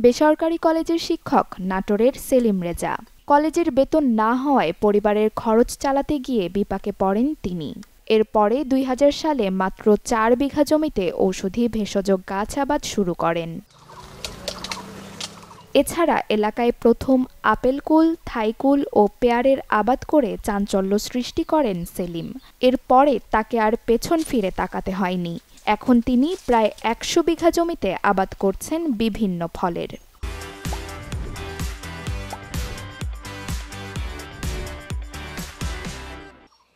বেসরকারি কলেজের শিক্ষক নাটোরের সেলিম রেজা। কলেজের বেতন না হওয়ায় পরিবারের খরচ চালাতে গিয়ে বিপাকে পড়েন তিনি। এরপরে ২০০০ সালে মাত্র ৪ বিঘা জমিতে ঔষধি ভেষজ গাছ আবাদ শুরু করেন। এছাড়া এলাকায় প্রথম আপেলকুল, থাইকুল ও পেয়ারের আবাদ করে চাঞ্চল্য সৃষ্টি করেন সেলিম। এরপরে তাকে আর পেছন ফিরে তাকাতে হয়নি। এখন তিনি প্রায় ১০০ বিঘা জমিতে আবাদ করছেন বিভিন্ন ফলের।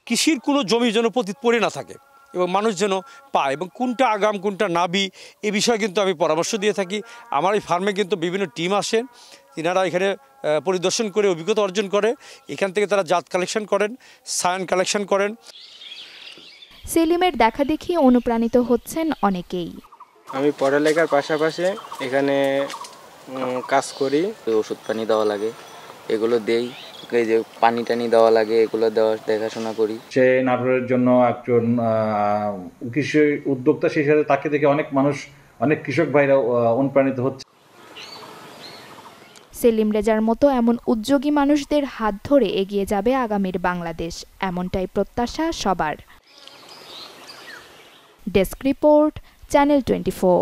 কৃষির কোনো জমি যেন পতিত পড়ে না থাকে এবং মানুষ যেন পায়, এবং কোনটা আগাম কোনটা নাবি এ বিষয়ে কিন্তু আমি পরামর্শ দিয়ে থাকি। আমার এই ফার্মে কিন্তু বিভিন্ন টিম আসেন, তিনারা এখানে পরিদর্শন করে অভিজ্ঞতা অর্জন করে, এখান থেকে তারা জাত কালেকশন করেন, সায়ান কালেকশন করেন। সেলিমের দেখাদেখি অনুপ্রাণিত হচ্ছেন অনেকেই। আমি পড়ালেখার পাশাপাশি এখানে কাজ করি। ওষুধ পানি দেওয়া লাগে, এগুলো দেই, এই যে পানি টানি দেওয়া লাগে, এগুলো দেখাশোনা করি। সে নাটোরের জন্য একজন কৃষি উদ্যোক্তা, সেই সাথে তাকে দেখে অনেক মানুষ, অনেক কৃষক ভাইরা অনুপ্রাণিত হচ্ছে। সেলিম রেজার মতো এমন উদ্যোগী মানুষদের হাত ধরে এগিয়ে যাবে আগামীর বাংলাদেশ, এমনটাই প্রত্যাশা সবার। Desk report, channel 24।